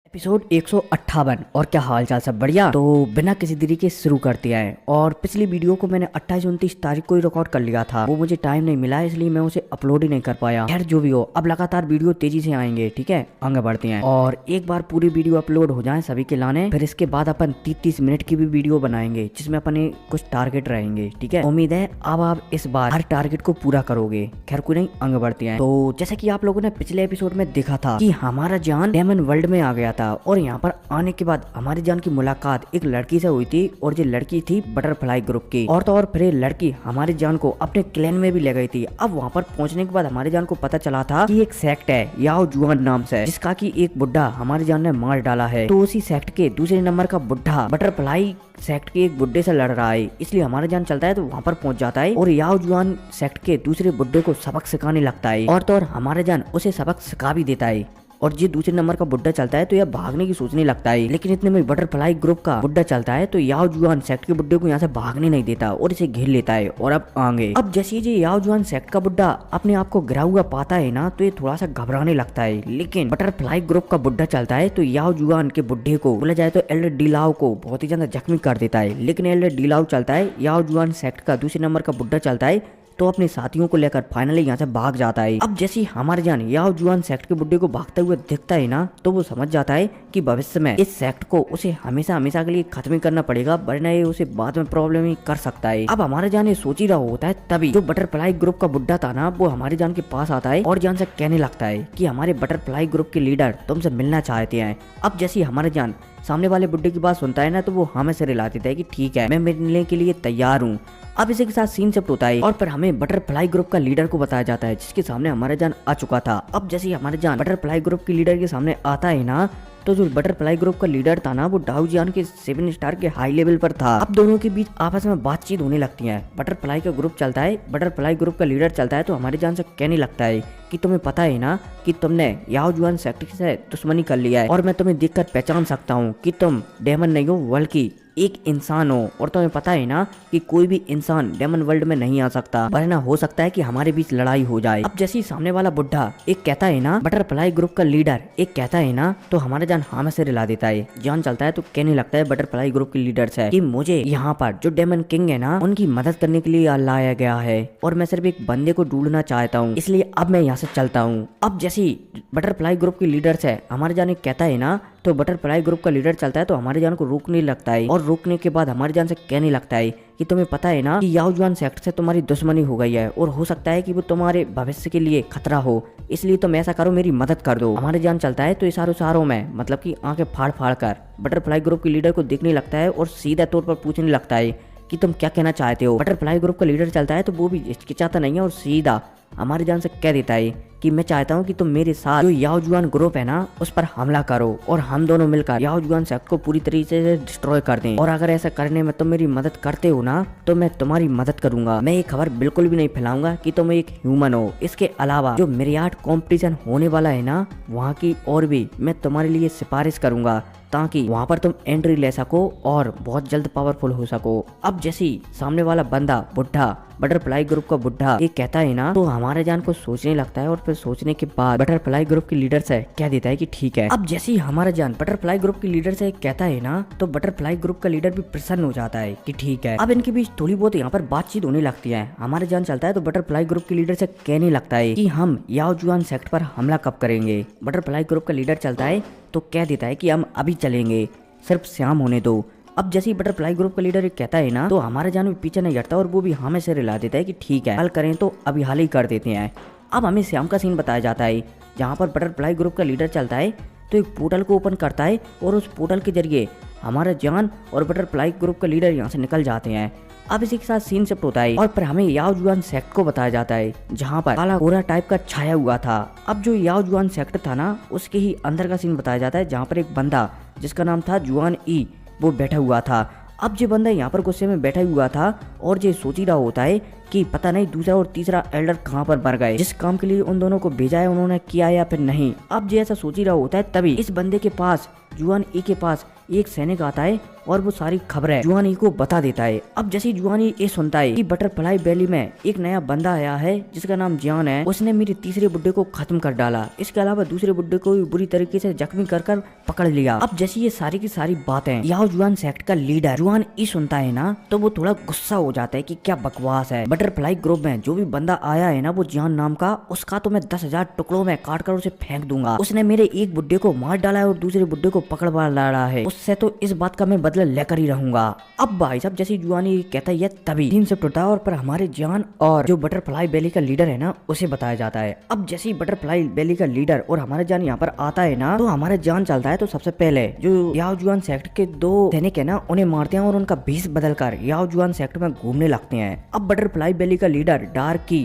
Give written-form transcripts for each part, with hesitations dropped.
Episode 158। और क्या हाल चाल, सब बढ़िया। तो बिना किसी देरी के शुरू करते हैं। और पिछली वीडियो को मैंने 28-29 तारीख को ही रिकॉर्ड कर लिया था, वो मुझे टाइम नहीं मिला इसलिए मैं उसे अपलोड ही नहीं कर पाया। खैर जो भी हो, अब लगातार वीडियो तेजी से आएंगे, ठीक है, आगे बढ़ते हैं। और एक बार पूरी वीडियो अपलोड हो जाए सभी के लाने, फिर इसके बाद अपन 30-30 मिनट की भी वीडियो बनाएंगे जिसमें अपने कुछ टारगेट रहेंगे, ठीक है। उम्मीद है अब आप इस बार हर टारगेट को पूरा करोगे। खैर कोई नहीं, आगे बढ़ते हैं। तो जैसा कि आप लोगों ने पिछले एपिसोड में देखा था कि हमारा जान डायमंड वर्ल्ड में आ गया था और यहाँ पर आने के बाद हमारी जान की मुलाकात एक लड़की से हुई थी और ये लड़की थी बटरफ्लाई ग्रुप की। और तो और फिर ये लड़की हमारी जान को अपने क्लैन में भी ले गई थी। अब वहाँ पर पहुँचने के बाद हमारी जान को पता चला था कि एक सेक्ट है याओ जुआन नाम से, जिसका की एक बुढ़ा हमारी जान ने मार डाला है। तो उसी सेक्ट के दूसरे नंबर का बुढ़ा बटरफ्लाई सेक्ट के एक बुड्ढे से लड़ रहा है, इसलिए हमारा जान चलता है तो वहाँ पर पहुंच जाता है और याओ जुआन सेक्ट के दूसरे बुड्ढे को सबक सिखाने लगता है। और तो और हमारा जान उसे सबक सिखा भी देता है। और ये दूसरे नंबर का बुड्ढा चलता है तो यह भागने की सोचने लगता है, लेकिन इतने में बटरफ्लाई ग्रुप का बुड्ढा चलता है तो याओ जुआन सेक्ट के बुड्ढे को यहाँ से भागने नहीं देता और इसे घेर लेता है। और अब आगे, अब जैसे ये याओ जुआन सेक्ट का बुड्ढा अपने आप को गिरा हुआ पाता है ना, तो ये थोड़ा सा घबराने लगता है। लेकिन बटरफ्लाई ग्रुप का बुड्ढा चलता है तो याओ जुआन के बुड्ढे को, बोला जाए तो एल्डर डीलाओ को बहुत ही ज्यादा जख्मी कर देता है। लेकिन एल्डर डीलाओ चलता है, याओ जुआन सेक्ट का दूसरे नंबर का बुड्ढा चलता है तो अपने साथियों को लेकर फाइनली यहाँ से भाग जाता है। अब जैसे हमारे जान याओ जुआन सेक्ट के बुड्ढे को भागते हुए दिखता है ना, तो वो समझ जाता है कि भविष्य में इस सेक्ट को उसे हमेशा हमेशा के लिए खत्म ही करना पड़ेगा, वरना ये उसे बाद में प्रॉब्लम ही कर सकता है। अब हमारे जान ये सोच ही रहा होता है, तभी जो बटरफ्लाई ग्रुप का बुड्ढा था ना, वो हमारे जान के पास आता है और जान से कहने लगता है कि हमारे बटरफ्लाई ग्रुप के लीडर तुमसे मिलना चाहते हैं। अब जैसे हमारे जान सामने वाले बुड्ढे की बात सुनता है ना, तो वो हमें से रिला देता है कि ठीक है, मैं मिलने के लिए तैयार हूँ। अब इसी के साथ सीन शिफ्ट होता है और फिर हमें बटरफ्लाई ग्रुप का लीडर को बताया जाता है, जिसके सामने हमारा जान आ चुका था। अब जैसे हमारे जान बटरफ्लाई ग्रुप के लीडर के सामने आता है ना, तो जो बटरफ्लाई ग्रुप का लीडर था ना, वो डाउ जियान के 7 स्टार के हाई लेवल पर था। अब दोनों के बीच आपस में बातचीत होने लगती है। बटरफ्लाई का ग्रुप चलता है, बटरफ्लाई ग्रुप का लीडर चलता है तो हमारे जान से कहने लगता है कि तुम्हें पता है ना कि तुमने याओ जुआन सेक्ट से दुश्मनी कर लिया है और मैं तुम्हें देखकर पहचान सकता हूँ कि तुम डेमन नहीं हो बल्कि एक इंसान हो। और तुम्हें पता है ना कि कोई भी इंसान डेमन वर्ल्ड में नहीं आ सकता, वरना हो सकता है कि हमारे बीच लड़ाई हो जाए। अब जैसे सामने वाला बुढ़ा एक कहता है ना, बटरफ्लाई ग्रुप का लीडर एक कहता है ना, तो हमारा जान हाँ में से रिला देता है। जान चलता है तो कहने लगता है बटरफ्लाई ग्रुप के लीडर से कि मुझे यहाँ पर जो डेमन किंग है ना, उनकी मदद करने के लिए लाया गया है और मैं सिर्फ एक बंदे को ढूंढना चाहता हूँ, इसलिए अब मैं यहाँ से चलता हूँ। अब जैसे बटरफ्लाई ग्रुप के लीडर से हमारे जान कहता है ना, तो बटरफ्लाई ग्रुप का लीडर चलता है तो हमारे जान को रोकने लगता है और रोकने के बाद हमारे जान से कहने लगता है कि तुम्हें पता है ना कि याओ जुआन सेक्ट से तुम्हारी दुश्मनी हो गई है और हो सकता है कि वो तुम्हारे भविष्य के लिए खतरा हो, इसलिए तुम ऐसा करो, मेरी मदद कर दो। हमारे जान चलता है तो इशारों में मतलब कि आंखें फाड़ फाड़ कर बटरफ्लाई ग्रुप के लीडर को देखने लगता है और सीधा तौर पर पूछने लगता है कि तुम क्या कहना चाहते हो। बटरफ्लाई ग्रुप का लीडर चलता है तो वो भी हिचकिचाता नहीं है और सीधा हमारी जान से कह देता है कि मैं चाहता हूँ कि तुम मेरे साथ जो याओ जुआन ग्रुप है ना, उस पर हमला करो और हम दोनों मिलकर याओ जुआन सेक्ट को पूरी तरीके से डिस्ट्रॉय कर दें। और अगर ऐसा करने में तुम मेरी मदद करते हो ना, तो मैं तुम्हारी मदद करूंगा। मैं ये खबर बिल्कुल भी नहीं फैलाऊंगा कि तुम एक ह्यूमन हो। इसके अलावा जो मिरियाड कॉम्पिटिशन होने वाला है ना, वहाँ की और भी मैं तुम्हारे लिए सिफारिश करूंगा ताकि वहाँ पर तुम एंट्री ले सको और बहुत जल्द पावरफुल हो सको। अब जैसे सामने वाला बंदा बुढ़ा बटरफ्लाई ग्रुप का बुढ़ा ये कहता है ना, तो हमारे जान को सोचने लगता है और फिर सोचने के बाद बटरफ्लाई ग्रुप के लीडर से कह देता है कि ठीक है। अब जैसे हमारा जान बटरफ्लाई ग्रुप के लीडर से कहता है ना, तो बटरफ्लाई ग्रुप का लीडर भी प्रसन्न हो जाता है कि ठीक है। अब इनके बीच थोड़ी बहुत यहाँ पर बातचीत होने लगती है। हमारे जान चलता है तो बटरफ्लाई ग्रुप के लीडर से कहने लगता है कि हम याओ जुआन सेक्ट पर हमला कब करेंगे। बटरफ्लाई ग्रुप का लीडर चलता है तो कह देता है कि हम अभी चलेंगे, सिर्फ शाम होने दो। अब जैसे ही बटरफ्लाई ग्रुप का लीडर कहता है ना, तो हमारे जान भी पीछे नहीं हटता और वो भी हमें से रिला देता है कि ठीक है, कल करें तो अभी हाल ही कर देते हैं। अब हमें शाम का सीन बताया जाता है जहाँ पर बटरफ्लाई ग्रुप का लीडर चलता है तो एक पोर्टल को ओपन करता है और उस पोर्टल के जरिए हमारा जान और बटरफ्लाई ग्रुप का लीडर यहाँ से निकल जाते हैं। अब इसी के साथ सीन शिफ्ट होता है और फिर हमें याओ जुआन सेक्ट को बताया जाता है जहाँ पर काला कोहरा टाइप का छाया हुआ था। अब जो याओ जुआन सेक्ट था ना, उसके ही अंदर का सीन बताया जाता है जहाँ पर एक बंदा जिसका नाम था जुआन ई वो बैठा हुआ था। अब ये बंदा यहाँ पर गुस्से में बैठा हुआ था और ये सोच ही रहा होता है कि पता नहीं दूसरा और तीसरा एल्डर कहाँ पर मर गए। जिस काम के लिए उन दोनों को भेजा है उन्होंने किया या फिर नहीं। अब जैसा सोच ही रहा होता है तभी इस बंदे के पास, जुआन ई के पास एक सैनिक आता है और वो सारी खबरें जुआन ई को बता देता है। अब जैसे जुआन ई ये सुनता है कि बटरफ्लाई वैली में एक नया बंदा आया है जिसका नाम जियान है, उसने मेरे तीसरे बुड्ढे को खत्म कर डाला, इसके अलावा दूसरे बुड्ढे को भी बुरी तरीके से जख्मी कर पकड़ लिया। अब जैसे ये सारी की सारी बातें याओ जुआन सेक्ट का लीडर जुआन ई सुनता है ना, तो वो थोड़ा गुस्सा हो जाता है कि क्या बकवास है। बटरफ्लाई ग्रुप में जो भी बंदा आया है ना वो जियान नाम का, उसका तो मैं 10,000 टुकड़ों में काट कर उसे फेंक दूंगा। उसने मेरे एक बुड्ढे को मार डाला है और दूसरे बुड्ढे को पकड़ डाला है, उससे तो इस बात का मैं बदला लेकर ही रहूंगा। अब भाई साहब जैसे जुआनी कहता है तभी सीन सब टूटा और पर हमारे जियान और जो बटरफ्लाई वैली का लीडर है ना उसे बताया जाता है। अब जैसे ही बटरफ्लाई वैली का लीडर और हमारे जान यहाँ पर आता है ना, तो हमारे जान चलता है तो सबसे पहले जो याओ जुआन सेक्ट के 2 सैनिक है ना उन्हें मारते हैं और उनका भेष बदल कर याओ जुआन सेक्ट में घूमने लगते हैं। अब बटरफ्लाई वैली का लीडर डार्की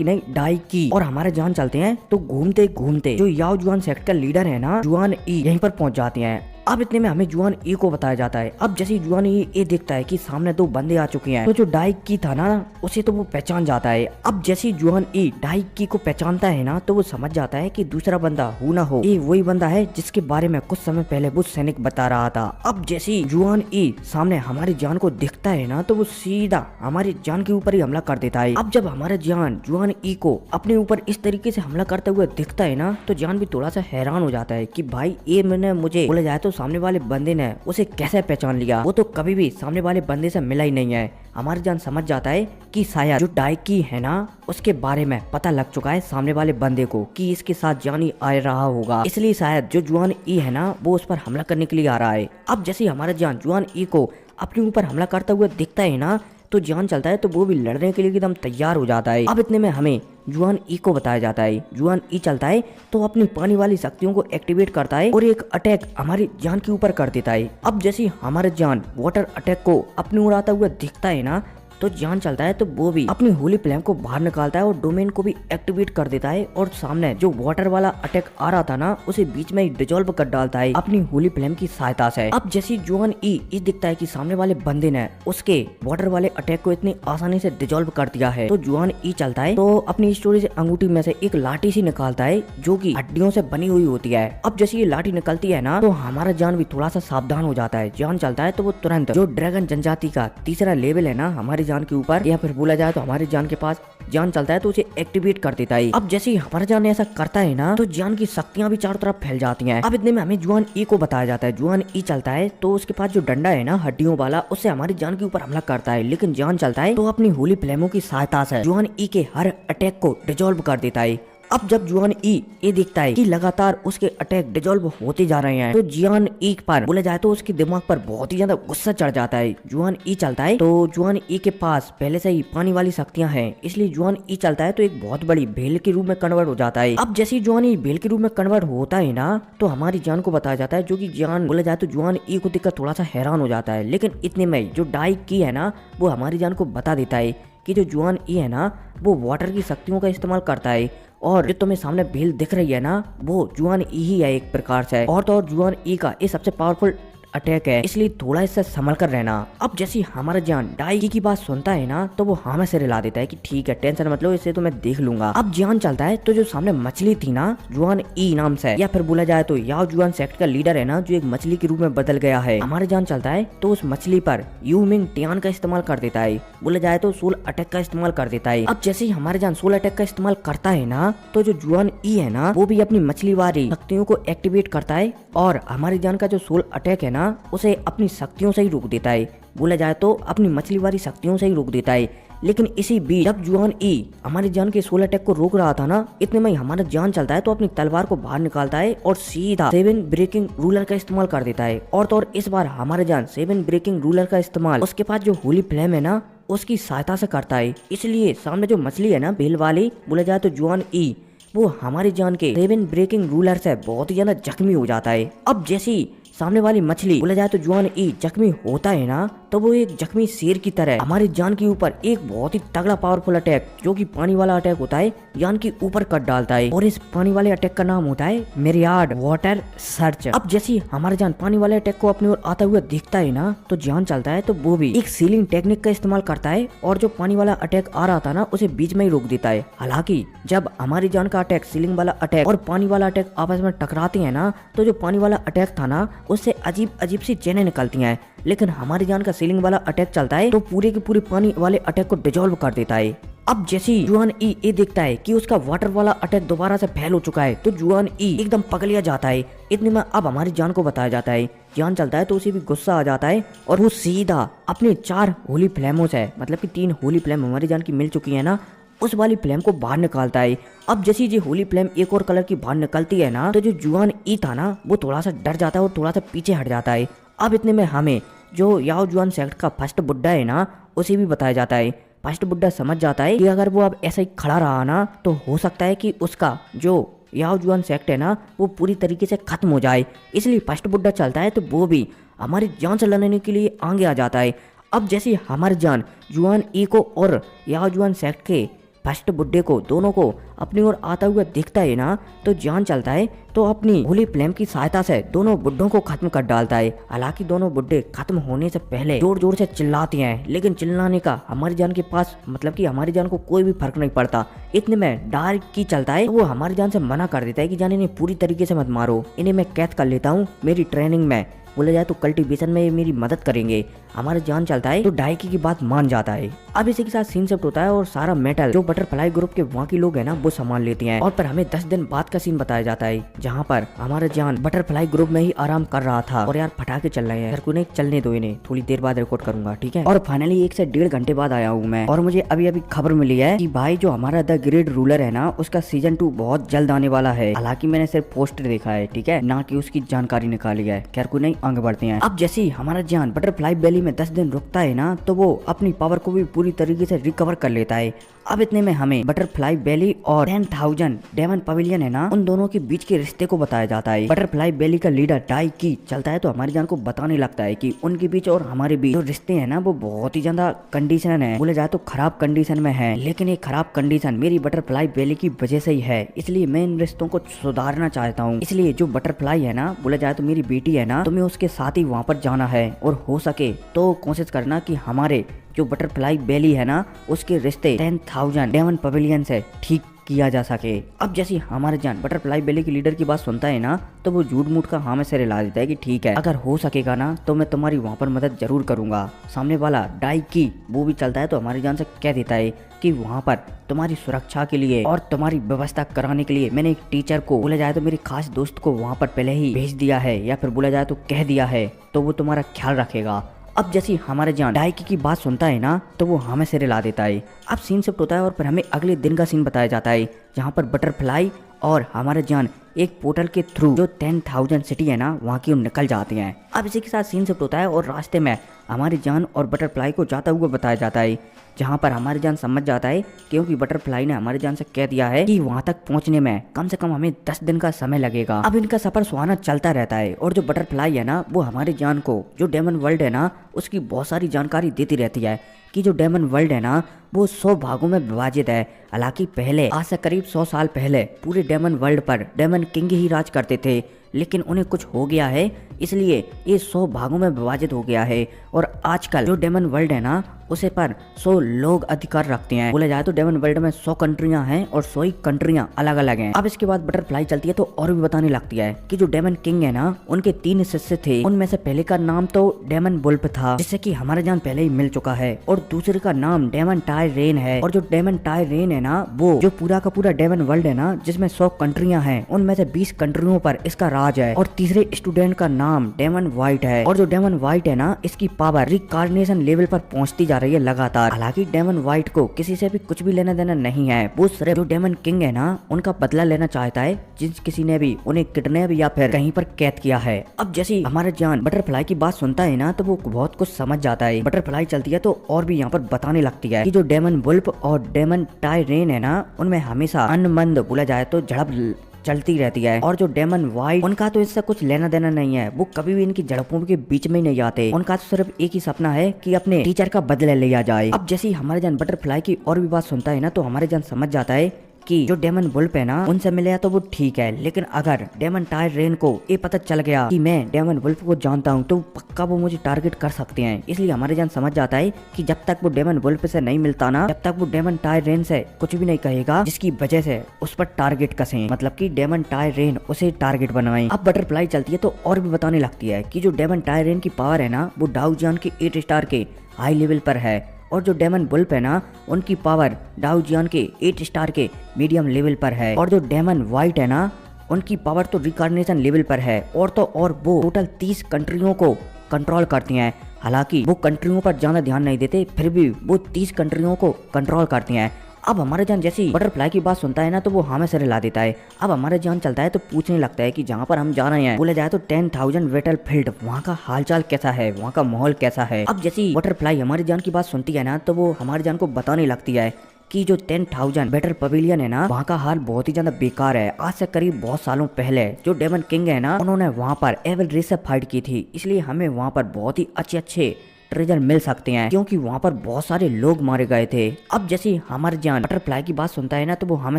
नहीं डाइकी और हमारे जान चलते हैं तो घूमते घूमते जो याओ जुआन सेक्ट का लीडर है ना जुआन ई यहीं पर पहुंच जाते हैं। अब इतने में हमें जुआन ई को बताया जाता है। अब जैसे जुआन ई ये देखता है कि सामने 2 बंदे आ चुके हैं, तो जो डाइक की था ना उसे तो वो पहचान जाता है। अब जैसे जुआन ई डाइक की को पहचानता है ना, तो वो समझ जाता है कि दूसरा बंदा हो ना हो ये वही बंदा है जिसके बारे में कुछ समय पहले वो सैनिक बता रहा था। अब जैसे जुआन ई सामने हमारी जान को दिखता है ना, तो वो सीधा हमारी जान के ऊपर ही हमला कर देता है। अब जब हमारा जान जुआन ई को अपने ऊपर इस तरीके से हमला करते हुए दिखता है ना, तो जान भी थोड़ा सा हैरान हो जाता है कि भाई ये मैंने मुझे बोला जाए तो सामने वाले बंदे ने उसे कैसे पहचान लिया, वो तो कभी भी सामने वाले बंदे से मिला ही नहीं है। हमारी जान समझ जाता है कि शायद जो डाइकी है ना उसके बारे में पता लग चुका है सामने वाले बंदे को कि इसके साथ जानी आ रहा होगा, इसलिए शायद जो जुआन ई है ना वो उस पर हमला करने के लिए आ रहा है। अब जैसे हमारा जान जुआन ई को अपने ऊपर हमला करता हुआ दिखता है ना, तो जान चलता है तो वो भी लड़ने के लिए एकदम तैयार हो जाता है। अब इतने में हमें जुआन ई को बताया जाता है। जुआन ई चलता है तो अपनी पानी वाली शक्तियों को एक्टिवेट करता है और एक अटैक हमारी जान के ऊपर कर देता है। अब जैसे हमारे जान वाटर अटैक को अपने उड़ाता हुआ दिखता है ना, तो जान चलता है तो वो भी अपनी होली फ्लेम को बाहर निकालता है और डोमेन को भी एक्टिवेट कर देता है और सामने जो वाटर वाला अटैक आ रहा था ना उसे बीच में ही डिजोल्व कर डालता है अपनी होली फ्लेम की सहायता से। अब जैसे जुआन ई दिखता है कि सामने वाले बंदे ने उसके वाटर वाले अटैक को इतनी आसानी से डिजोल्व कर दिया है, तो जुआन ई चलता है तो अपनी स्टोरी से अंगूठी में से एक लाठी सी निकालता है जो की हड्डियों से बनी हुई होती है। अब जैसे ये लाठी निकलती है ना, तो हमारा जान भी थोड़ा सा सावधान हो जाता है। जान चलता है तो वो तुरंत जो ड्रैगन जनजाति का तीसरा लेवल है ना हमारी जान के ऊपर, या फिर बोला जाए तो हमारी जान के पास जान चलता है तो उसे एक्टिवेट कर देता है। अब जैसे ही हमारा जान ऐसा करता है ना, तो जान की शक्तियां भी चारों तरफ फैल जाती हैं। अब इतने में हमें जुआन ई को बताया जाता है। जुआन ई चलता है तो उसके पास जो डंडा है ना हड्डियों वाला, उससे हमारी जान के ऊपर हमला करता है, लेकिन जान चलता है तो अपनी होली फ्लेमों की सहायता से जुआन ई के हर अटैक को डिजोल्व कर देता है। अब जब जुआन ई ये देखता है कि लगातार उसके अटैक डिजोल्व होते जा रहे हैं, तो जुआन ई पर बोला जाए तो उसके दिमाग पर बहुत ही ज्यादा गुस्सा चढ़ जाता है। जुआन ई चलता है तो जुआन ई के पास पहले से ही पानी वाली शक्तियां हैं, इसलिए जुआन ई चलता है तो एक बहुत बड़ी भेल के रूप में कन्वर्ट हो जाता है। अब जैसे जुआन ई भेल के रूप में कन्वर्ट होता है ना, तो हमारी जान को बताया जाता है, जो कि जान बोला जाए तो जुआन ई को देखकर थोड़ा सा हैरान हो जाता है। लेकिन इतने में जो डाइक की है ना वो हमारी जान को बता देता है कि जो जुआन ई है ना वो वाटर की शक्तियों का इस्तेमाल करता है, और जो तुम्हें सामने भेल दिख रही है ना वो जुआन ई ही है एक प्रकार से, और तो और जुआन ई का ये सबसे पावरफुल अटैक है, इसलिए थोड़ा इससे संभल कर रहना। अब जैसे हमारा जान डाइकी की बात सुनता है ना, तो वो हाँ में सिर हिला देता है कि ठीक है टेंशन मत लो, इसे तो मैं देख लूंगा। अब जान चलता है तो जो सामने मछली थी ना जुआन ई नाम से, या फिर बोला जाए तो याओ जुआन सेक्ट का लीडर है ना जो एक मछली के रूप में बदल गया है, हमारे जान चलता है तो उस मछली पर यूमिंग टियान का इस्तेमाल कर देता है, बोला जाए तो सोल अटैक का इस्तेमाल कर देता है। अब जैसे ही हमारे जान सोल अटैक का इस्तेमाल करता है ना, तो जो जुआन ई है ना वो भी अपनी मछली वाली शक्तियों को एक्टिवेट करता है और हमारी जान का जो सोल अटैक है ना उसे अपनी शक्तियों से ही रोक देता है, बोला जाए तो अपनी मछली वाली शक्तियों से ही रोक देता है। लेकिन इसी बीच जब जुआन ई हमारी जान के सोल अटैक को रोक रहा था ना, इतने में हमारा जान चलता है तो अपनी तलवार को बाहर निकालता है और सीधा 7 ब्रेकिंग रूलर का इस्तेमाल कर देता है, और तो और इस बार हमारे जान 7 ब्रेकिंग रूलर का इस्तेमाल उसके पास जो होली फ्लेम है ना उसकी सहायता से करता है। इसलिए सामने जो मछली है ना बेल वाली, बोला जाए तो जुआन ई वो हमारी जान के 7 ब्रेकिंग रूलर से बहुत ही ज्यादा जख्मी हो जाता है। अब जैसी सामने वाली मछली बोला जाए तो जुआन ई जख्मी होता है ना, तो वो एक जख्मी शेर की तरह हमारी जान के ऊपर एक बहुत ही तगड़ा पावरफुल अटैक, जो कि पानी वाला अटैक होता है, जान के ऊपर कट डालता है। और इस पानी वाले अटैक का नाम होता है मिरियाड वाटर सर्च। अब जैसे हमारे जान पानी वाले अटैक को अपनी ओर आता हुआ दिखता है ना, तो जान चलता है तो वो भी एक सीलिंग टेक्निक का इस्तेमाल करता है और जो पानी वाला अटैक आ रहा था ना, उसे बीच में ही रोक देता है। हालांकि जब हमारी जान का अटैक, सीलिंग वाला अटैक और पानी वाला अटैक आपस में टकराते हैं ना, तो जो पानी वाला अटैक था ना, उससे अजीब अजीब सी चेनें निकलती हैं। लेकिन हमारी जान का सीलिंग वाला अटैक चलता है तो पूरे के पूरे पानी वाले अटैक को डिजोल्व कर देता है। अब जैसे जुआन ई ये देखता है कि उसका वाटर वाला अटैक दोबारा से फैल हो चुका है, तो जुआन ई एकदम पगलिया जाता है। इतने में अब हमारी जान को बताया जाता है। जान चलता है तो उसे भी गुस्सा आ जाता है और वो सीधा अपने 4 होली फ्लेमों से, मतलब कि 3 होली फ्लेम हमारी जान की मिल चुकी है ना, उस वाली फ्लेम को बाहर निकालता है। अब जैसी ये होली फ्लेम एक और कलर की बाहर निकलती है ना, तो जो जुआन ई था ना, वो थोड़ा सा डर जाता है और थोड़ा सा पीछे हट जाता है। अब इतने में हमें जो याओ जुआन सेक्ट का फर्स्ट बुड्ढा है ना, उसे भी बताया जाता है। फर्स्ट बुड्ढा समझ जाता है कि अगर वो अब ऐसा ही खड़ा रहा ना, तो हो सकता है कि उसका जो याओ जुआन सेक्ट है ना, वो पूरी तरीके से खत्म हो जाए। इसलिए फर्स्ट बुड्ढा चलता है तो वो भी हमारी जान से लड़ने के लिए आगे आ जाता है। अब जैसे हमारी जान जुआन ई को और याओ जुआन सेक्ट के फर्स्ट बुड्ढे को, दोनों को अपनी ओर आता हुआ दिखता है ना, तो जान चलता है तो अपनी होली फ्लेम की सहायता से दोनों बुड्ढों को खत्म कर डालता है। हालांकि दोनों बुड्ढे खत्म होने से पहले जोर जोर से चिल्लाते हैं, लेकिन चिल्लाने का हमारी जान के पास, मतलब कि हमारी जान को कोई भी फर्क नहीं पड़ता। इतने में डार्क की चलता है, वो हमारी जान से मना कर देता है कि जान इन्हें पूरी तरीके से मत मारो, इन्हें मैं कैद कर लेता हूँ मेरी ट्रेनिंग में, बोला जाए तो कल्टीवेशन में मेरी मदद करेंगे। हमारे जान चलता है तो डाइकी की बात मान जाता है। अब इसी के साथ सीन शिफ्ट होता है और सारा मेटल जो बटरफ्लाई ग्रुप के वहाँ के लोग हैं ना, वो संभाल लेते हैं। और पर हमें 10 दिन बाद का सीन बताया जाता है, जहाँ पर हमारा जान बटरफ्लाई ग्रुप में ही आराम कर रहा था। और यार पटाखे चल रहे हैं, घर को नहीं चलने दो, इन्हें थोड़ी देर बाद रिकॉर्ड करूंगा, ठीक है। और फाइनली 1 से 1.5 घंटे बाद आया हूँ मैं, और मुझे अभी अभी खबर मिली है कि भाई जो हमारा द ग्रेट रूलर है ना, उसका सीजन 2 बहुत जल्द आने वाला है। हालांकि मैंने सिर्फ पोस्टर देखा है, ठीक है, ना कि उसकी जानकारी निकाली है। खैर कोई नहीं, आगे बढ़ते हैं। अब जैसे ही हमारा जान बटरफ्लाई वैली में 10 दिन रुकता है ना, तो वो अपनी पावर को भी पूरी तरीके से रिकवर कर लेता है। अब इतने में हमें बटरफ्लाई वैली और 10,000 डेमन पवेलियन है ना, उन दोनों के बीच के रिश्ते को बताया जाता है। बटरफ्लाई वैली का लीडर डाई की चलता है तो हमारी जान को बताने लगता है कि उनके बीच और हमारे बीच जो रिश्ते हैं ना, वो बहुत ही ज्यादा कंडीशन है, बोले जाए तो खराब कंडीशन में है। लेकिन ये खराब कंडीशन मेरी बटरफ्लाई वैली की वजह से ही है, इसलिए मैं इन रिश्तों को सुधारना चाहता हूँ। इसलिए जो बटरफ्लाई है ना, बोले जाए तो मेरी बेटी है ना, तुम्हें उसके साथ ही वहाँ पर जाना है, और हो सके तो कोशिश करना कि हमारे जो बटरफ्लाई वैली है ना, उसके रिश्ते 10,000 डेमन पवेलियन से ठीक किया जा सके। अब जैसे हमारे जान बटरफ्लाई वैली के लीडर की बात सुनता है ना, तो वो झूठ मूठ का हाँ में सिर हिला देता है कि ठीक है, अगर हो सकेगा ना तो मैं तुम्हारी वहाँ पर मदद जरूर करूंगा। सामने वाला डाई की वो भी चलता है तो हमारी जान से कह देता है कि वहाँ पर तुम्हारी सुरक्षा के लिए और तुम्हारी व्यवस्था कराने के लिए मैंने एक टीचर को, बोला जाए तो मेरे खास दोस्त को वहाँ पर पहले ही भेज दिया है, या फिर बोला जाए तो कह दिया है, तो वो तुम्हारा ख्याल रखेगा। अब जैसे हमारे जान डाइकी की बात सुनता है ना, तो वो हमें सिरे ला देता है। अब सीन शिफ्ट होता है और फिर हमें अगले दिन का सीन बताया जाता है, जहाँ पर बटरफ्लाई और हमारे जान एक पोर्टल के थ्रू जो 10,000 सिटी है ना, वहाँ की निकल जाते हैं। अब इसी के साथ सीन शिफ्ट होता है और रास्ते में हमारी जान और बटरफ्लाई को जाता हुआ बताया जाता है, जहाँ पर हमारी जान समझ जाता है, क्योंकि बटरफ्लाई ने हमारी जान से कह दिया है कि वहाँ तक पहुँचने में कम से कम हमें 10 दिन का समय लगेगा। अब इनका सफर सुहाना चलता रहता है, और जो बटरफ्लाई है ना, वो हमारी जान को जो डेमन वर्ल्ड है ना, उसकी बहुत सारी जानकारी देती रहती है कि जो डेमन वर्ल्ड है ना, वो 100 भागों में विभाजित है। हालांकि पहले, आज से करीब 100 साल पहले, पूरे डेमन वर्ल्ड पर डेमन किंग ही राज करते थे, लेकिन उन्हें कुछ हो गया है, इसलिए ये 100 भागों में विभाजित हो गया है। और आजकल जो डेमन वर्ल्ड है ना, उसे पर 100 लोग अधिकार रखते हैं। बोला जाए तो डेमन वर्ल्ड में 100 कंट्रियां हैं और 100 ही कंट्रियां अलग अलग हैं। अब इसके बाद बटरफ्लाई चलती है तो और भी बताने लगती है कि जो डेमन किंग है ना, उनके 3 शिष्य थे। उनमें से पहले का नाम तो डेमन वुल्फ था, जिससे कि हमारे जान पहले ही मिल चुका है, और दूसरे का नाम डेमन टायरेन है। और जो डेमन टायरेन है ना, वो जो पूरा का पूरा डेमन वर्ल्ड है ना, जिसमें 100 कंट्रियां हैं, उनमें से 20 कंट्रियों पर इसका राज है। और तीसरे स्टूडेंट का नाम डेमन व्हाइट है, और जो डेमन व्हाइट है ना, इसकी पावर रिकार्नेशन लेवल पर पहुंचती जा रही है लगातार। हालांकि डेमन व्हाइट को किसी से भी कुछ भी लेना देना नहीं है, वो सिर्फ जो डेमन किंग है ना, उनका बदला लेना चाहता है, जिस किसी ने भी उन्हें किडनैप या फिर कहीं पर कैद किया है। अब जैसे हमारे जान बटरफ्लाई की बात सुनता है ना, तो वो बहुत कुछ समझ जाता है। बटरफ्लाई चलती है तो और भी यहाँ पर बताने लगती है कि जो डेमन वुल्फ और डेमन टायरेन है ना, उनमें हमेशा अनमंद, बोला जाए तो झड़प चलती रहती है। और जो डेमन वाइट, उनका तो इससे कुछ लेना देना नहीं है, वो कभी भी इनकी झड़पों के बीच में नहीं आते। उनका तो सिर्फ एक ही सपना है कि अपने टीचर का बदला लिया जाए। अब जैसे ही हमारे जान बटरफ्लाई की और भी बात सुनता है ना, तो हमारे जान समझ जाता है कि जो डेमन वुल्फ है ना, उनसे मिले तो वो ठीक है, लेकिन अगर डेमन टायरेन को ये पता चल गया कि मैं डेमन वुल्फ को जानता हूँ, तो पक्का वो मुझे टारगेट कर सकते हैं। इसलिए हमारे जान समझ जाता है कि जब तक वो डेमन वुल्फ से नहीं मिलता ना, जब तक वो डेमन टायरेन से कुछ भी नहीं कहेगा जिसकी वजह से उस पर टारगेट कसे, मतलब कि डेमन टायरेन उसे टारगेट बनाए। अब बटरफ्लाई चलती है तो और भी बताने लगती है कि जो डेमन टायरेन की पावर है ना, वो डाउ जियान के 8 स्टार के हाई लेवल पर है, और जो डेमन वुल्फ है ना, उनकी पावर डाउ जियान के 8 स्टार के मीडियम लेवल पर है, और जो डेमन वाइट है ना, उनकी पावर तो रिकॉग्निशन लेवल पर है, और तो और वो टोटल 30 कंट्रियों को कंट्रोल करती हैं। हालांकि वो कंट्रियों पर ज्यादा ध्यान नहीं देते, फिर भी वो 30 कंट्रियों को कंट्रोल करती हैं। अब हमारे जान जैसी बटरफ्लाई की बात सुनता है ना, तो वो हमें सिर हिला देता है। अब हमारे जान चलता है तो पूछने लगता है कि जहाँ पर हम जा रहे हैं, बोला जाए तो 10,000 बैटल फील्ड, वहाँ का हालचाल कैसा है, वहाँ का माहौल कैसा है। अब जैसी बटरफ्लाई हमारी जान की बात सुनती है ना, तो वो हमारी जान को बताने लगती है कि जो 10,000 बैटल पवेलियन है ना, वहाँ का हाल बहुत ही ज्यादा बेकार है। आज से करीब बहुत सालों पहले जो डेमन किंग है ना, उन्होंने वहाँ पर एवल रेस से फाइट की थी, इसलिए हमें वहाँ पर बहुत ही अच्छे ट्रेजर मिल सकते हैं, क्योंकि वहाँ पर बहुत सारे लोग मारे गए थे। अब जैसे हमारे जान बटरफ्लाई की बात सुनता है ना, तो वो हमें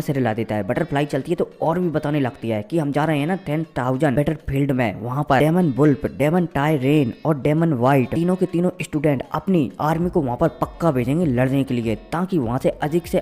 सिर हिला देता है। बटरफ्लाई चलती है तो और भी बताने लगती है कि हम जा रहे हैं ना 10,000 बैटल फील्ड में, वहाँ पर डेमन वुल्फ, डेमन टायरेन और डेमन वाइट, तीनों के तीनों स्टूडेंट अपनी आर्मी को वहाँ पर पक्का भेजेंगे लड़ने के लिए, ताकि वहाँ से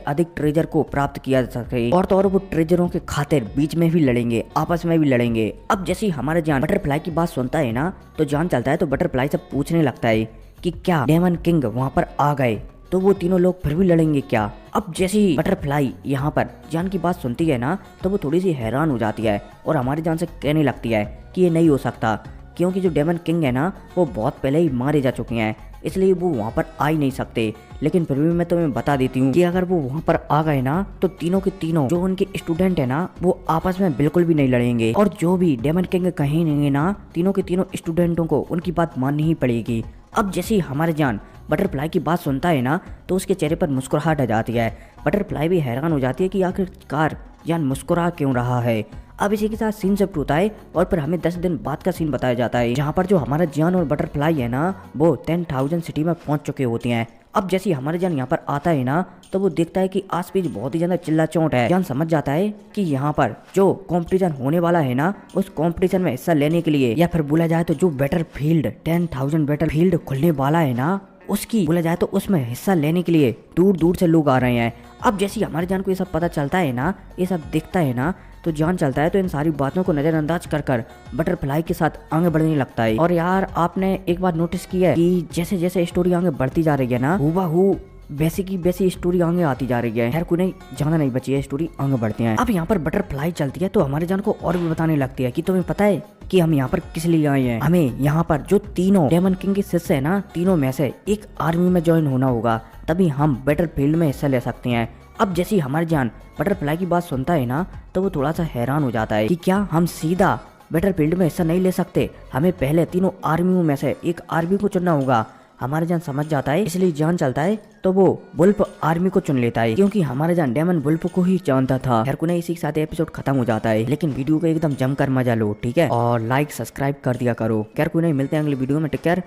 अधिक ट्रेजर को प्राप्त किया जा सके। और तो और वो ट्रेजरों के खातिर बीच में भी लड़ेंगे, आपस में भी लड़ेंगे। अब जैसे हमारे जान बटरफ्लाई की बात सुनता है ना, तो जान चलता है तो बटरफ्लाई से पूछने लगता है कि क्या डेमन किंग वहाँ पर आ गए तो वो तीनों लोग फिर भी लड़ेंगे क्या। अब जैसे ही बटरफ्लाई यहाँ पर जान की बात सुनती है ना, तो वो थोड़ी सी हैरान हो जाती है और हमारी जान से कहने लगती है कि ये नहीं हो सकता, क्योंकि जो डेमन किंग है ना, वो बहुत पहले ही मारे जा चुके हैं, इसलिए वो वहाँ पर आ ही नहीं सकते। लेकिन फिर भी मैं तुम्हें बता देती हूँ कि अगर वो वहाँ पर आ गए ना, तो तीनों के तीनों जो उनके स्टूडेंट है ना, वो आपस में बिल्कुल भी नहीं लड़ेंगे, और जो भी डेमन किंग कहेंगे ना, तीनों के तीनों स्टूडेंटों को उनकी बात माननी ही पड़ेगी। अब जैसे ही हमारे जान बटरफ्लाई की बात सुनता है ना, तो उसके चेहरे पर मुस्कुराहट आ जाती है। बटरफ्लाई भी हैरान हो जाती है कि आखिरकार जान मुस्कुरा क्यों रहा है। अब इसी के साथ सीन शिफ्ट होता है और फिर हमें 10 दिन बाद का सीन बताया जाता है, जहाँ पर जो हमारा जान और बटरफ्लाई है ना, वो 10,000 सिटी में पहुंच चुके होती हैं। अब जैसे हमारे जान यहाँ पर आता है ना, तो वो देखता है कि आसपास बहुत ही ज्यादा चिल्ला चोट है। जान समझ जाता है कि यहाँ पर जो कंपटीशन होने वाला है ना, उस कंपटीशन में हिस्सा लेने के लिए, या फिर बोला जाए तो जो बैटल फील्ड 10,000 बैटल फील्ड खुलने वाला है ना, उसकी बोला जाए तो उसमें हिस्सा लेने के लिए दूर दूर से लोग आ रहे हैं। अब जैसे हमारे जान को ये सब पता चलता है ना, ये सब दिखता है ना, तो जान चलता है तो इन सारी बातों को नजरअंदाज कर बटरफ्लाई के साथ आगे बढ़ने लगता है। और यार आपने एक बात नोटिस की है कि जैसे जैसे स्टोरी आगे बढ़ती जा रही है ना, हूबहू वैसी की वैसी स्टोरी आगे आती जा रही है। खैर कोई नहीं, ज्यादा नहीं बची है, स्टोरी आगे बढ़ती है। अब यहाँ पर बटरफ्लाई चलती है तो हमारे जान को और भी बताने लगती है कि तुम्हें पता है कि हम यहाँ पर किस लिए आए हैं। हमें यहाँ पर जो तीनों डेमन किंग के शिष्य है ना, तीनों में से एक आर्मी में ज्वाइन होना होगा, तभी हम बैटल फील्ड में हिस्सा ले सकते हैं। अब जैसी हमारे जान बटरफ्लाई की बात सुनता है ना, तो वो थोड़ा सा हैरान हो जाता है कि क्या हम सीधा बैटल फील्ड में हिस्सा नहीं ले सकते, हमें पहले तीनों आर्मियों में से एक आर्मी को चुनना होगा। हमारे जान समझ जाता है, इसलिए जान चलता है तो वो वुल्फ आर्मी को चुन लेता है, क्योंकि हमारे जान डेमन वुल्फ को ही जानता था। खैर को नहीं, इसी के साथ एपिसोड खत्म हो जाता है, लेकिन वीडियो को एकदम जमकर मजा लो, ठीक है, और लाइक सब्सक्राइब कर दिया करो। खैर को नहीं, मिलते हैं अगले वीडियो में, टेक केयर।